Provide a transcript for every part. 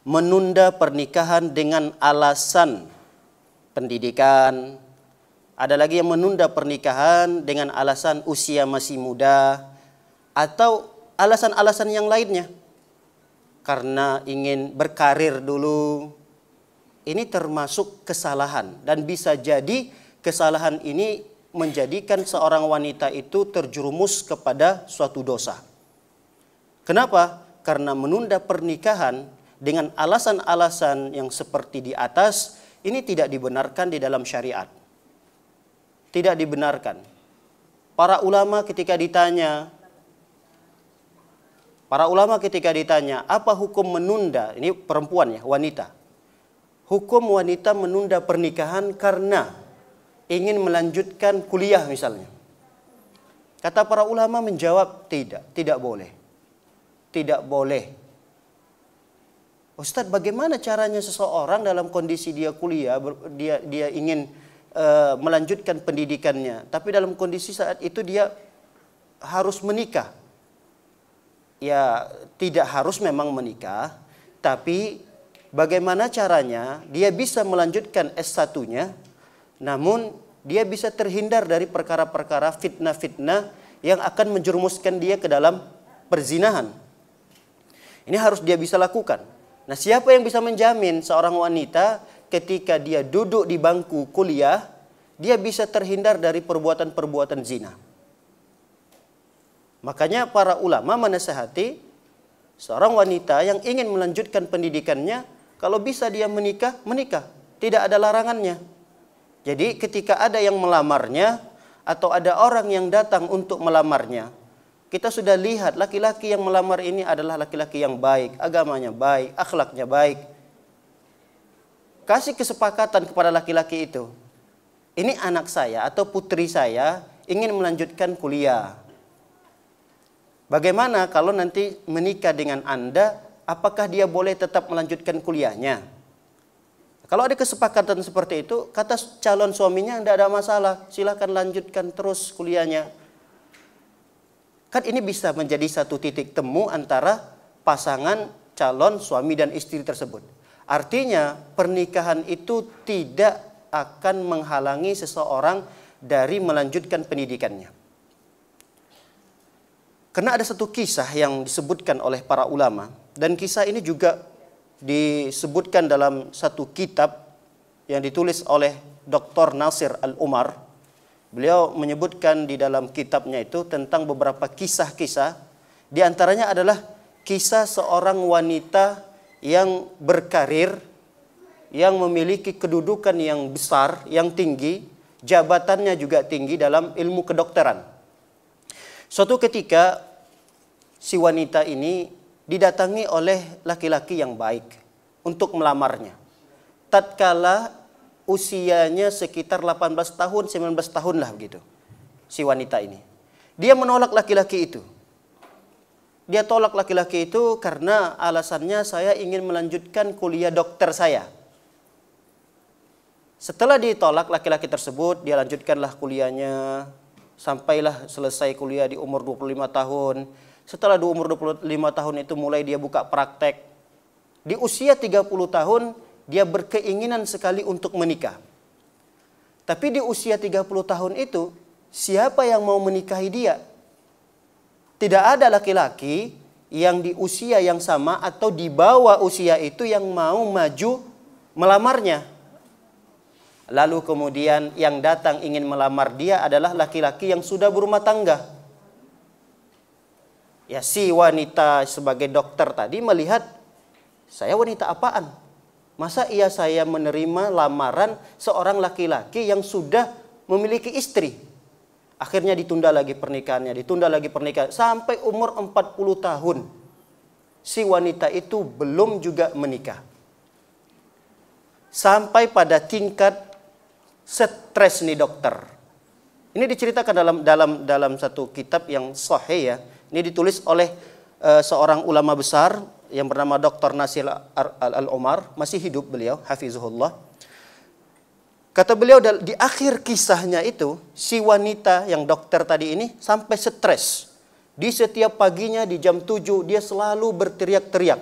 menunda pernikahan dengan alasan pendidikan. Ada lagi yang menunda pernikahan dengan alasan usia masih muda atau alasan-alasan yang lainnya. Karena ingin berkarir dulu. Ini termasuk kesalahan dan bisa jadi kesalahan ini menjadikan seorang wanita itu terjerumus kepada suatu dosa. Kenapa? Karena menunda pernikahan dengan alasan-alasan yang seperti di atas ini tidak dibenarkan di dalam syariat. Tidak dibenarkan. Para ulama ketika ditanya, apa hukum menunda? Ini perempuan ya, wanita. Hukum wanita menunda pernikahan karena ingin melanjutkan kuliah misalnya. Kata para ulama menjawab tidak boleh. Tidak boleh. Ustadz, bagaimana caranya seseorang dalam kondisi dia kuliah, dia ingin melanjutkan pendidikannya, tapi dalam kondisi saat itu dia harus menikah? Ya, tidak harus memang menikah, tapi bagaimana caranya dia bisa melanjutkan S1-nya, namun dia bisa terhindar dari perkara-perkara fitnah-fitnah yang akan menjerumuskan dia ke dalam perzinahan. Ini harus dia bisa lakukan. Nah, siapa yang bisa menjamin seorang wanita ketika dia duduk di bangku kuliah, dia bisa terhindar dari perbuatan-perbuatan zina? Makanya para ulama menasihati seorang wanita yang ingin melanjutkan pendidikannya, kalau bisa dia menikah, menikah. Tidak ada larangannya. Jadi ketika ada yang melamarnya atau ada orang yang datang untuk melamarnya, kita sudah lihat laki-laki yang melamar ini adalah laki-laki yang baik, agamanya baik, akhlaknya baik. Kasih kesepakatan kepada laki-laki itu. Ini anak saya atau putri saya ingin melanjutkan kuliah. Bagaimana kalau nanti menikah dengan Anda, apakah dia boleh tetap melanjutkan kuliahnya? Kalau ada kesepakatan seperti itu, kata calon suaminya tidak ada masalah, silakan lanjutkan terus kuliahnya. Kan ini bisa menjadi satu titik temu antara pasangan calon suami dan istri tersebut. Artinya pernikahan itu tidak akan menghalangi seseorang dari melanjutkan pendidikannya. Karena ada satu kisah yang disebutkan oleh para ulama, dan kisah ini juga disebutkan dalam satu kitab yang ditulis oleh Dr. Nasir Al-Umar. Beliau menyebutkan di dalam kitabnya itu tentang beberapa kisah-kisah. Di antaranya adalah kisah seorang wanita yang berkarir, yang memiliki kedudukan yang besar, yang tinggi, jabatannya juga tinggi dalam ilmu kedokteran. Suatu ketika si wanita ini didatangi oleh laki-laki yang baik untuk melamarnya. Tatkala usianya sekitar 18 tahun, 19 tahun lah begitu. Si wanita ini. Dia menolak laki-laki itu. Dia tolak laki-laki itu karena alasannya saya ingin melanjutkan kuliah dokter saya. Setelah ditolak laki-laki tersebut, dia lanjutkanlah kuliahnya. Sampailah selesai kuliah di umur 25 tahun. Setelah di umur 25 tahun itu mulai dia buka praktek. Di usia 30 tahun, dia berkeinginan sekali untuk menikah. Tapi di usia 30 tahun itu, siapa yang mau menikahi dia? Tidak ada laki-laki yang di usia yang sama atau di bawah usia itu yang mau maju melamarnya. Lalu kemudian yang datang ingin melamar dia adalah laki-laki yang sudah berumah tangga. Ya, si wanita sebagai dokter tadi melihat, saya wanita apaan? Masa iya saya menerima lamaran seorang laki-laki yang sudah memiliki istri? Akhirnya ditunda lagi pernikahannya, sampai umur 40 tahun. Si wanita itu belum juga menikah. Sampai pada tingkat stres nih dokter. Ini diceritakan dalam satu kitab yang sahih ya. Ini ditulis oleh seorang ulama besar yang bernama Dr. Nasir Al-Umar, masih hidup beliau, hafizahullah. Kata beliau di akhir kisahnya itu, si wanita yang dokter tadi ini sampai stres. Di setiap paginya di jam 7 dia selalu berteriak-teriak.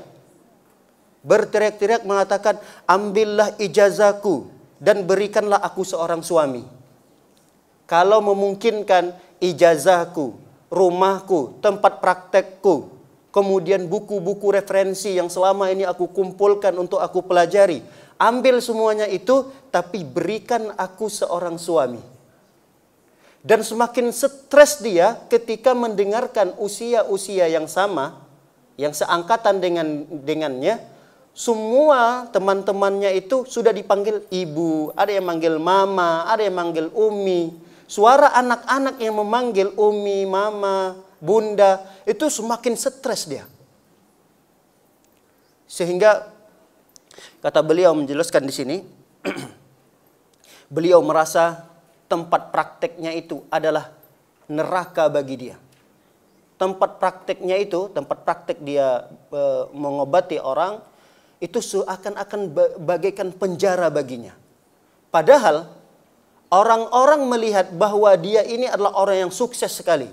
berteriak-teriak mengatakan, ambillah ijazahku dan berikanlah aku seorang suami. Kalau memungkinkan, ijazahku, rumahku, tempat praktekku, kemudian buku-buku referensi yang selama ini aku kumpulkan untuk aku pelajari, ambil semuanya itu, tapi berikan aku seorang suami. Dan semakin stres dia ketika mendengarkan usia-usia yang sama, yang seangkatan dengannya, semua teman-temannya itu sudah dipanggil ibu, ada yang manggil mama, ada yang manggil umi. Suara anak-anak yang memanggil umi, mama, bunda, itu semakin stres dia. Sehingga kata beliau menjelaskan di sini, beliau merasa tempat prakteknya itu adalah neraka bagi dia. Tempat prakteknya itu, tempat praktek dia mengobati orang, itu seakan-akan bagaikan penjara baginya. Padahal orang-orang melihat bahwa dia ini adalah orang yang sukses sekali.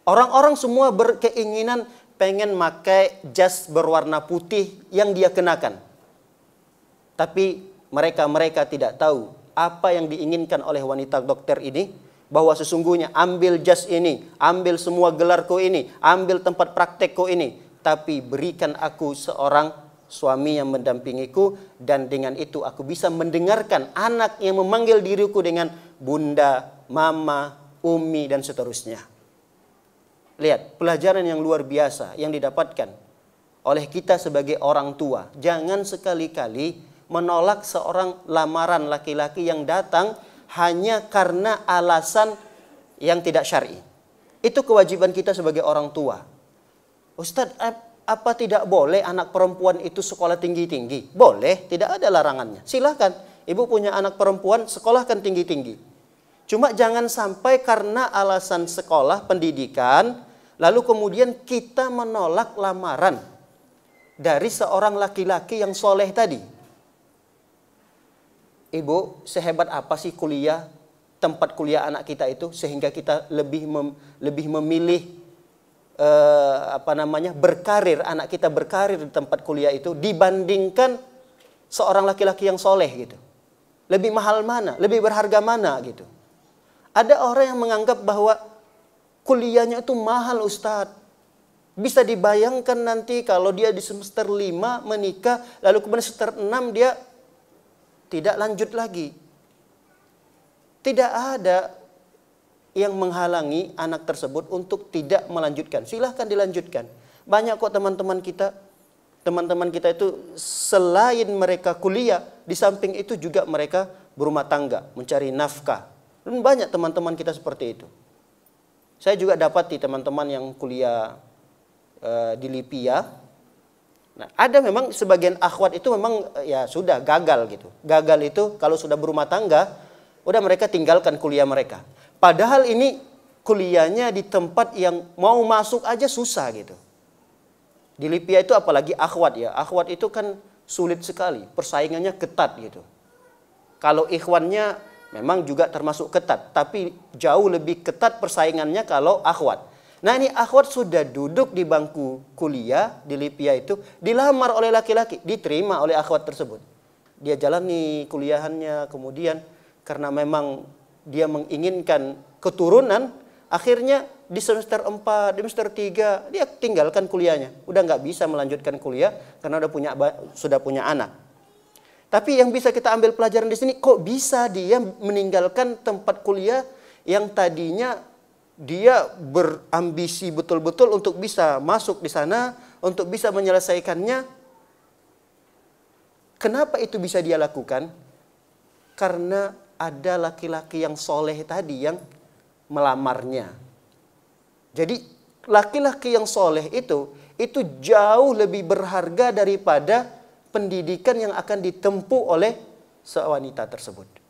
Orang-orang semua berkeinginan pengen pakai jas berwarna putih yang dia kenakan. Tapi mereka tidak tahu apa yang diinginkan oleh wanita dokter ini, bahwa sesungguhnya ambil jas ini, ambil semua gelarku ini, ambil tempat praktekku ini, tapi berikan aku seorang suami yang mendampingiku, dan dengan itu aku bisa mendengarkan anak yang memanggil diriku dengan bunda, mama, umi, dan seterusnya. Lihat, pelajaran yang luar biasa yang didapatkan oleh kita sebagai orang tua. Jangan sekali-kali menolak seorang lamaran laki-laki yang datang hanya karena alasan yang tidak syar'i. Itu kewajiban kita sebagai orang tua. Ustadz, apa tidak boleh anak perempuan itu sekolah tinggi-tinggi? Boleh, tidak ada larangannya. Silahkan, ibu punya anak perempuan, sekolahkan tinggi-tinggi. Cuma jangan sampai karena alasan sekolah, pendidikan, lalu kemudian kita menolak lamaran dari seorang laki-laki yang soleh tadi. Ibu, sehebat apa sih kuliah, tempat kuliah anak kita itu, sehingga kita lebih memilih berkarir, anak kita berkarir di tempat kuliah itu dibandingkan seorang laki-laki yang soleh gitu. Lebih mahal mana? Lebih berharga mana gitu? Ada orang yang menganggap bahwa kuliahnya itu mahal, Ustadz. Bisa dibayangkan nanti kalau dia di semester 5 menikah, lalu kemudian semester 6 dia tidak lanjut lagi. Tidak ada yang menghalangi anak tersebut untuk tidak melanjutkan. Silahkan dilanjutkan. Banyak kok teman-teman kita itu selain mereka kuliah, di samping itu juga mereka berumah tangga, mencari nafkah. Dan banyak teman-teman kita seperti itu. Saya juga dapati teman-teman yang kuliah di Lipia. Nah, ada memang sebagian akhwat itu memang ya sudah gagal gitu. Gagal itu kalau sudah berumah tangga, udah mereka tinggalkan kuliah mereka. Padahal ini kuliahnya di tempat yang mau masuk aja susah gitu. Di Lipia itu apalagi akhwat ya. Akhwat itu kan sulit sekali, persaingannya ketat gitu. Kalau ikhwannya memang juga termasuk ketat, tapi jauh lebih ketat persaingannya kalau akhwat. Nah, ini akhwat sudah duduk di bangku kuliah di Lipia itu, dilamar oleh laki-laki, diterima oleh akhwat tersebut. Dia jalani kuliahannya, kemudian karena memang dia menginginkan keturunan, akhirnya di semester 4, di semester 3, dia tinggalkan kuliahnya. Udah nggak bisa melanjutkan kuliah karena sudah punya anak. Tapi yang bisa kita ambil pelajaran di sini, kok bisa dia meninggalkan tempat kuliah yang tadinya dia berambisi betul-betul untuk bisa masuk di sana, untuk bisa menyelesaikannya. Kenapa itu bisa dia lakukan? Karena ada laki-laki yang soleh tadi yang melamarnya. Jadi laki-laki yang soleh itu jauh lebih berharga daripada pendidikan yang akan ditempuh oleh sewanita tersebut.